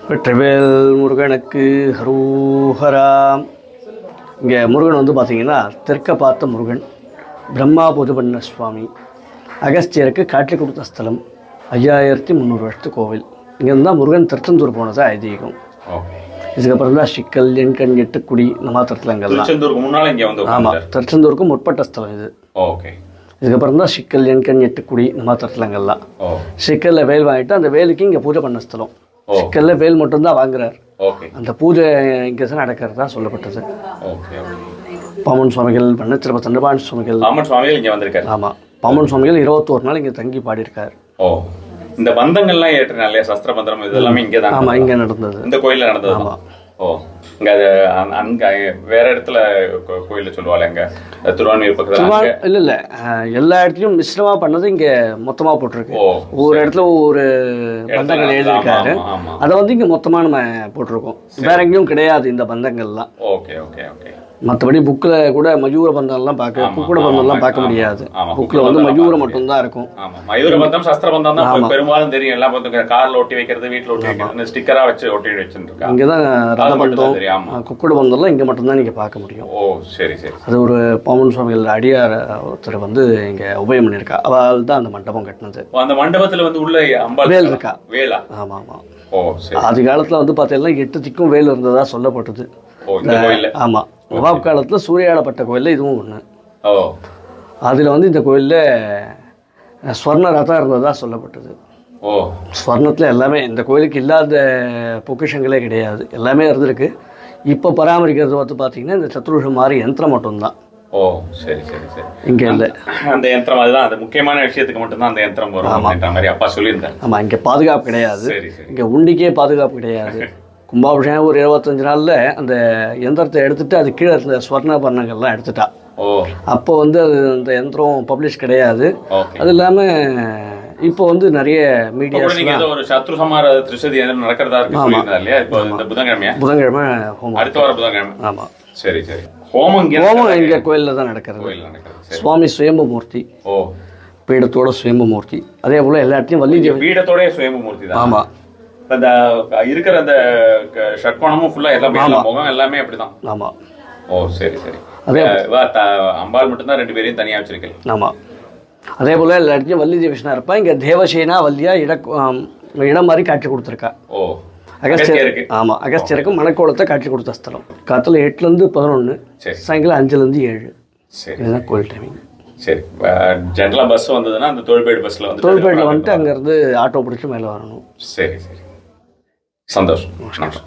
வெற்றிவேல் முருகனுக்கு ஹரோஹரா. இங்கே முருகன் வந்து பார்த்திங்கன்னா தெற்க பார்த்த முருகன், பிரம்மா பூஜை பண்ண சுவாமி, அகஸ்தியருக்கு காட்சி கொடுத்த ஸ்தலம், 5300 வருஷத்து கோவில். இங்கேருந்து தான் முருகன் திருச்செந்தூர் போனது ஐதீகம். இதுக்கப்புறம் தான் சிக்கல், எண்கண், எட்டுக்குடி, இந்த மாத்திரத்துலங்கள்லாம். ஆமாம், திருச்செந்தூருக்கு முற்பட்ட ஸ்தலம் இது. இதுக்கப்புறம் தான் சிக்கல், எண்கண், எட்டுக்குடி, இந்த மாத்திரத்துலங்கள்லாம். சிக்கலில் வேல் வாங்கிட்டு அந்த வேலுக்கு இங்கே பூஜை பண்ண ஸ்தலம். சிக்கல்ல வேல் மட்டும்தான் வாங்குறார். அந்த பூஜை இங்கே தான் நடக்கிறதா சொல்லப்பட்டது. பாமன் சுவாமிகள் பண்ண திரும்ப தண்டபாணி சுவாமிகள் இங்கே வந்திருக்காரு. ஆமாம், பாமன் சுவாமிகள் 21 நாள் இங்கே தங்கி பாடியிருக்கார். இந்த பந்தங்கள்லாம் ஏற்றினாலே சஸ்திர பந்தம் இதெல்லாமே இங்கே தான். ஆமாம், இங்கே நடந்தது, இந்த கோயிலில் நடந்தது. ஆமாம். இங்கே அது அங்கே வேற இடத்துல கோயிலில் சொல்லுவாள், அங்கே திருவான்மையூர் பக்கத்தில் இல்லை இல்லை, எல்லா இடத்துலையும் மிஸ்ரமாக பண்ணது இங்கே மொத்தமாக போட்டிருக்கு. ஒவ்வொரு இடத்துல ஒவ்வொரு பந்தங்கள் எழுதியிருக்காரு. அதை வந்து இங்கே மொத்தமாக நம்ம போட்டிருக்கோம். வேற எங்கேயும் கிடையாது இந்த பந்தங்கள்லாம். Okay okay okay. மற்றபடி புக்கில் கூட மயூர பந்தம்லாம் குக்குட பந்தம்லாம் பார்க்க முடியாது. புக்கில் வந்து மயூரம் மட்டும்தான் இருக்கும். மயூர பந்தம், சஸ்திர பந்தம் தான் பெரும்பாலும் தெரியும். எல்லாம் பந்தம் காரில் ஒட்டி வைக்கிறது, வீட்டில் ஒட்டி வைக்கிறது, ஸ்டிக்கராக வச்சு ஒட்டி வச்சுருக்காங்க. இங்கே தான் ரத பந்தம், குக்குட பந்தம்லாம் இங்கே மட்டும்தான் நீங்கள் பார்க்க முடியும். சரி சரி. அது ஒரு பாமன் சுவாமிகள் அடியார் ஒருத்தர் வந்து இங்கே உபயம் பண்ணியிருக்கா. அவள் தான் அந்த மண்டபம் கட்டினது. அந்த மண்டபத்தில் வந்து உள்ள வேல் இருக்கா? வேலா? ஆமாம் ஆமாம். ஆதி காலத்தில் வந்து பார்த்தீங்கன்னா 8 திக்கும் வேல் இருந்ததா சொல்லப்பட்டது. ஆமாம், நவாப் காலத்தில் சூறையாடப்பட்ட கோயிலில் இதுவும் ஒன்று. அதில் வந்து இந்த கோயிலில் ஸ்வர்ண ரதம் இருந்ததாக சொல்லப்பட்டது. ஸ்வர்ணத்தில் எல்லாமே, இந்த கோயிலுக்கு இல்லாத பொக்கிஷங்களே கிடையாது, எல்லாமே இருந்திருக்கு. இப்போ பராமரிக்கிறது வந்து பார்த்தீங்கன்னா இந்த சத்ருஷம் மாதிரி யந்திரம் மட்டும்தான். சரி சரி சரி. இங்கே இல்லை அந்த யந்திரம், அதுதான் அந்த முக்கியமான விஷயத்துக்கு மட்டும்தான் அந்த யந்திரம் வரும் அப்படின்ற மாதிரி அப்பா சொல்லியிருந்தேன். ஆமாம், இங்கே பாதுகாப்பு கிடையாது. இங்கே உண்டிக்கே பாதுகாப்பு கிடையாது. கும்பாபிஷேகம் ஒரு 25 நாளில் அந்த எந்திரத்தை எடுத்துட்டு அது கீழே இருந்த ஸ்வர்ணபரணங்கள்லாம் எடுத்துட்டா. அப்போ வந்து அது அந்த யந்திரம் பப்ளிஷ் கிடையாது. அது இல்லாமல் இப்போ வந்து நிறைய மீடியா ஒரு சத்ரு சமார திருஷதி நடக்கிறதா இருக்கு இல்லையா? இப்போ இந்த புதன்கிழமை ஹோமம், அடுத்த வாரம் புதன்கிழமை. ஆமாம், சரி சரி. ஹோமம் இங்கே கோயிலில் தான் நடக்கிறது. சுவாமி சுயம்பு மூர்த்தி, பீடத்தோட சுயம்பு மூர்த்தி. அதே போல் எல்லா இடத்தையும் வள்ளி தேவி பீடத்தோட சுயம்பு மூர்த்தி தான். ஆமாம், அந்த இருக்கிற அந்த ஷட்கோணமும் ஃபுல்லா எல்லாம் முகம் எல்லாமே அப்படிதான். ஆமா. சரி சரி. அதே அம்பாள் மட்டும்தான் 2 பேரையும் தனியா வச்சிருக்கேன். ஆமா, அதே போல எல்லா இடத்தையும் வள்ளி தேவிஷ்ணா இருப்பா. இங்க தேவசேனா வள்ளியா இடம் மாதிரி காட்சி கொடுத்துருக்கா. அகஸ்தியருக்கு. ஆமா, அகஸ்தியருக்கு மணக்கோலத்தை காட்சி கொடுத்த ஸ்தலம். காலத்துல 8லேருந்து 11, சாயங்காலம் 5லேருந்து 7. இதுதான் கோயில் டைமிங். சரி. ஜென்ரலாக பஸ் வந்ததுன்னா அந்த தோல்பேடு பஸ்ஸில் வந்துட்டு அங்கேருந்து ஆட்டோ பிடிச்சி மேலே வரணும். சரி சரி, சந்தோஷம்.